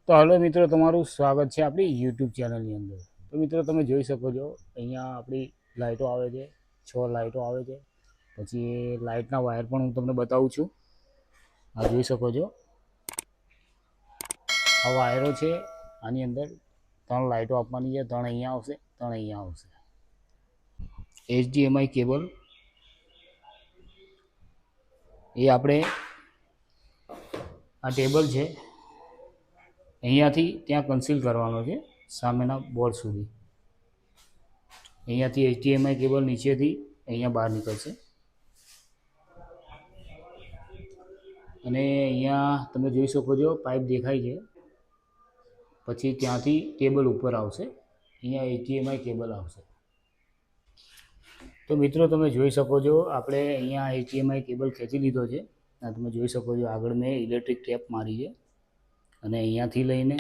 તો હલો મિત્રો, તમારું સ્વાગત છે આપણી યુટ્યુબ ચેનલની અંદર. તો મિત્રો, તમે જોઈ શકો છો અહીંયા આપણી લાઇટો આવે છે, 6 લાઇટો આવે છે. પછી લાઇટના વાયર પણ હું તમને બતાવું છું. આ જોઈ શકો છો, આ વાયરો છે. આની અંદર 3 લાઇટો આપવાની છે. 3 અહીંયા આવશે, 3 અહીંયા આવશે. HDMI કેબલ એ આપણે આ ટેબલ છે અહીંયાથી ત્યાં કન્સીલ કરવાનો છે સામેના બોર્ડ સુધી. અહીંયાથી HDMI કેબલ નીચેથી અહીંયા બહાર નીકળશે અને અહીંયા તમે જોઈ શકો છો પાઇપ દેખાય છે. પછી ત્યાંથી કેબલ ઉપર આવશે, અહીંયા HDMI કેબલ આવશે. તો મિત્રો, તમે જોઈ શકો છો આપણે અહીંયા HDMI કેબલ ખેંચી લીધો છે. આ તમે જોઈ શકો છો, આગળ મેં ઇલેક્ટ્રિક ટેપ મારી છે અને અહીંયાથી લઈને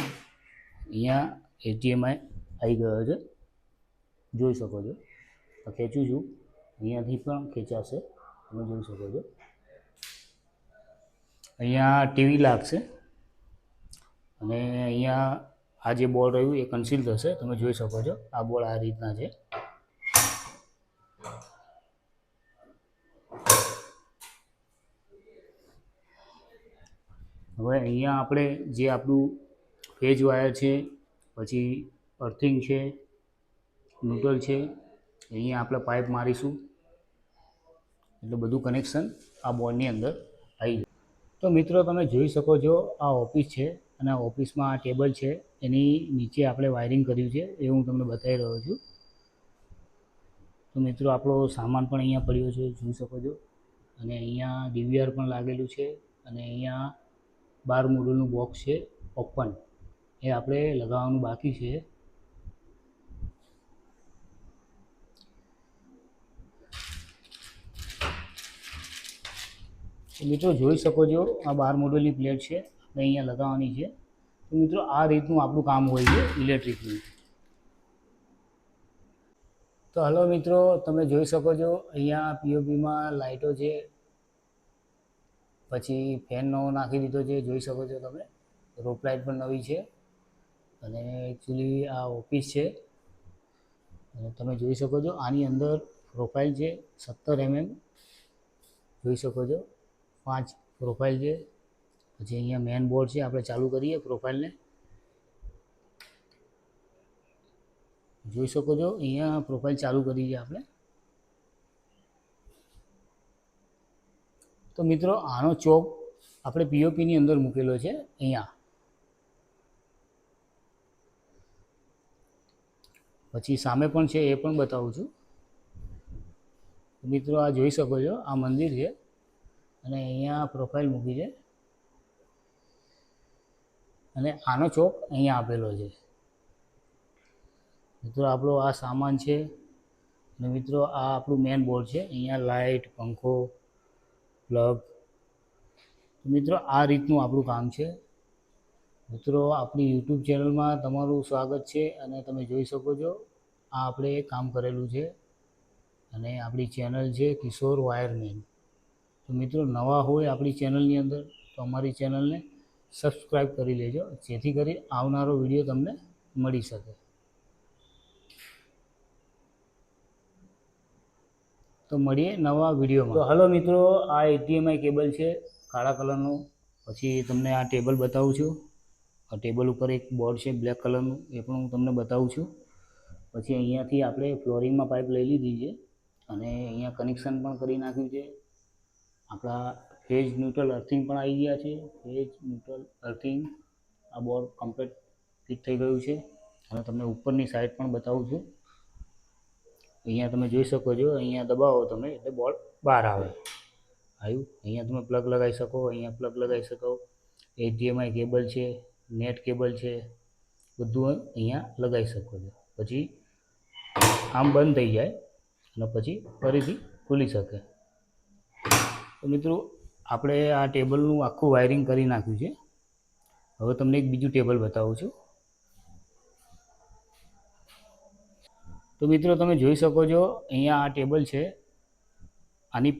અહીંયા HDMI આવી ગયો છે. જોઈ શકો છો, ખેંચું છું, અહીંયાથી પણ ખેંચાશે. તમે જોઈ શકો છો અહીંયા ટીવી લાગશે અને અહીંયા આ જે બોર્ડ રહ્યું એ કન્સીલ થશે. તમે જોઈ શકો છો આ બોર્ડ આ રીતના છે. હવે અહીંયા આપણે જે આપણું ફેજ વાયર છે, પછી અર્થિંગ છે, ન્યુટ્રલ છે, અહીંયા આપણે પાઇપ મારીશું એટલે બધું કનેક્શન આ બોર્ડની અંદર આવી જાય. તો મિત્રો, તમે જોઈ શકો છો આ ઓફિસ છે અને આ ઓફિસમાં આ ટેબલ છે, એની નીચે આપણે વાયરિંગ કર્યું છે એ હું તમને બતાવી રહ્યો છું. તો મિત્રો, આપણો સામાન પણ અહીંયા પડ્યો છે, જોઈ શકો છો. અને અહીંયા DVR પણ લાગેલું છે અને અહીંયા 12 મોડલનું બોક્સ છે ઓપન, એ આપણે લગાવવાનું બાકી છે. મિત્રો, જોઈ શકો છો આ 12 મોડલની પ્લેટ છે, આપણે અહીંયા લગાવવાની છે. તો મિત્રો, આ રીતનું આપણું કામ હોય છે ઇલેક્ટ્રિકનું. તો હલો મિત્રો, તમે જોઈ શકો છો અહીંયા POPમાં લાઇટો છે, પછી ફેન નવો નાખી દીધો છે, જોઈ શકો છો તમે. રોપ લાઇટ પણ નવી છે અને એકચ્યુઅલી આ ઓફિસ છે અને તમે જોઈ શકો છો આની અંદર પ્રોફાઇલ છે 17 mm, જોઈ શકો છો 5 પ્રોફાઇલ છે. પછી અહીંયા મેન બોર્ડ છે, આપણે ચાલુ કરીએ પ્રોફાઇલને. જોઈ શકો છો અહીંયા પ્રોફાઇલ ચાલુ કરી છે આપણે. તો મિત્રો, આનો ચોક આપણે POPની અંદર મૂકેલો છે અહીંયા. પછી સામે પણ છે, એ પણ બતાવું છું. મિત્રો, આ જોઈ શકો છો આ મંદિર છે અને અહીંયા પ્રોફાઇલ મૂકી છે અને આનો ચોક અહીંયા આપેલો છે. મિત્રો, આપણો આ સામાન છે અને મિત્રો આ આપણું મેન બોર્ડ છે. અહીંયા લાઇટ, પંખો, પ્લગ. મિત્રો, આ રીતનું આપણું કામ છે. મિત્રો, આપણી યુટ્યુબ ચેનલમાં તમારું સ્વાગત છે અને તમે જોઈ શકો છો આ આપણે કામ કરેલું છે અને આપણી ચેનલ છે કિશોર વાયરમેન. તો મિત્રો, નવા હોય આપણી ચેનલની અંદર તો અમારી ચેનલને સબસ્ક્રાઈબ કરી લેજો, જેથી કરી આવનારો વિડીયો તમને મળી શકે. તો મળીએ નવા વિડીયોમાં. તો હલો મિત્રો, આ HDMI કેબલ છે કાળા કલરનું. પછી તમને આ ટેબલ બતાવું છું. આ ટેબલ ઉપર એક બોર્ડ છે બ્લેક કલરનું, એ પણ હું તમને બતાવું છું. પછી અહીંયાથી આપણે ફ્લોરિંગમાં પાઇપ લઈ લીધી છે અને અહીંયા કનેક્શન પણ કરી નાખ્યું છે. આપણા ફેજ ન્યુટ્રલ અર્થિંગ પણ આવી ગયા છે. ફેજ ન્યુટ્રલ અર્થિંગ આ બોર્ડ કમ્પ્લીટ ફિટ થઈ ગયું છે અને તમને ઉપરની સાઈડ પણ બતાવું છું. અહીંયા તમે જોઈ શકો છો, અહીંયા દબાવો તમે એટલે બોર્ડ બહાર આવે. આવ્યું. અહીંયા તમે પ્લગ લગાવી શકો, અહીંયા પ્લગ લગાવી શકો. HDMI કેબલ છે, નેટ કેબલ છે, બધું અહીંયા લગાવી શકો છો. પછી આમ બંધ થઈ જાય અને પછી ફરીથી ખુલી શકે. તો મિત્રો, આપણે આ ટેબલનું આખું વાયરિંગ કરી નાખ્યું છે. હવે તમને એક બીજું ટેબલ બતાવું છું. તો મિત્રો, તમે જોઈ શકો છો અહીંયા આ ટેબલ છે. આની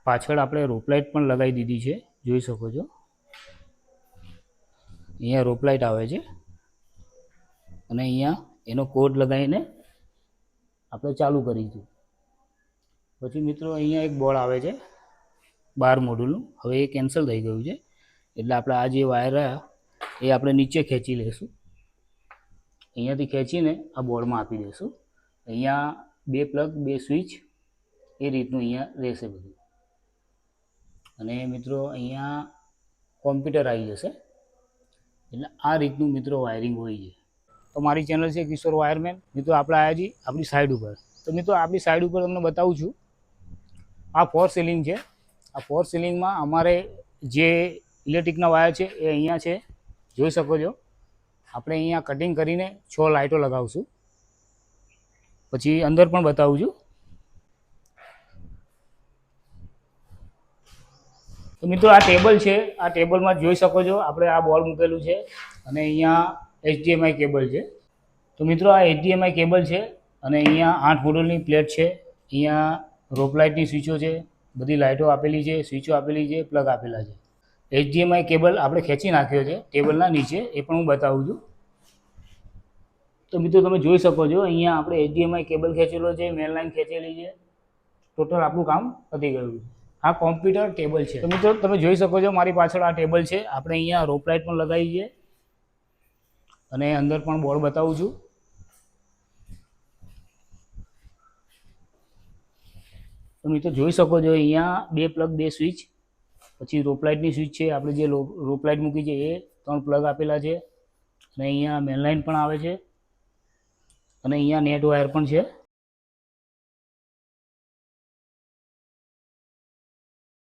પાછળ આપણે રોપ લાઇટ પણ લગાવી દીધી છે, જોઈ શકો છો. અહીંયા રોપ લાઇટ આવે છે અને અહીંયા એનો કોડ લગાવીને આપણે ચાલુ કરીશું. પછી મિત્રો અહીંયા એક બોર્ડ આવે છે 12 મોડ્યુલનું. હવે એ કેન્સલ થઈ ગયું છે એટલે આપણે આ જે વાયર રહ્યા એ આપણે નીચે ખેંચી લઈશું. અહીંયાથી ખેંચીને આ બોર્ડમાં આપી દઈશું. અહીંયા 2 પ્લગ 2 સ્વિચ એ રીતનું અહીંયા રહેશે બધું. અને મિત્રો અહીંયા કોમ્પ્યુટર આવી જશે. એટલે આ રીતનું મિત્રો વાયરિંગ હોય છે. તો મારી ચેનલ છે કિશોર વાયરમેન. મિત્રો આપણે આવ્યા છીએ આપણી સાઈડ ઉપર. તો મિત્રો આપણી સાઈડ ઉપર તમને બતાવું છું. આ ફોર સીલિંગ છે. આ ફોર સીલિંગમાં અમારે જે ઇલેક્ટ્રિકના વાયર છે એ અહીંયા છે, જોઈ શકો છો. આપણે અહીંયા કટિંગ કરીને 6 લાઇટો લગાવશું. પછી અંદર પણ બતાવું છું. તો મિત્રો આ ટેબલ છે. આ ટેબલમાં જોઈ શકો છો આપણે આ બોર્ડ મૂકેલું છે અને અહીંયા HDMI કેબલ છે. તો મિત્રો આ HDMI કેબલ છે અને અહીંયા 8 મોડલની પ્લેટ છે. અહીંયા રોપ લાઇટની સ્વિચો છે, બધી લાઇટો આપેલી છે, સ્વિચો આપેલી છે, પ્લગ આપેલા છે. HDMI કેબલ આપણે ખેંચી નાખ્યો છે ટેબલના નીચે, એ પણ હું બતાવું છું. તો મિત્રો તમે જોઈ શકો છો અહીંયા આપણે HDMI કેબલ ખેંચેલો છે, મેન લાઇન ખેંચેલી છે. ટોટલ આપણું કામ પતી ગયું છે. આ કોમ્પ્યુટર ટેબલ છે. તો મિત્રો તમે જોઈ શકો છો મારી પાછળ આ ટેબલ છે. આપણે અહીંયા રોપ લાઇટ પણ લગાવી છે અને અંદર પણ બોર્ડ બતાવું છું. તો મિત્રો જોઈ શકો છો અહીંયા 2 પ્લગ 2 સ્વિચ, પછી રોપ લાઇટની સ્વિચ છે. આપણે જે રોપ લાઇટ મૂકી છે એ 3 પ્લગ આપેલા છે અને અહીંયા મેન લાઇન પણ આવે છે અને અહીંયા નેટ વાયર પણ છે.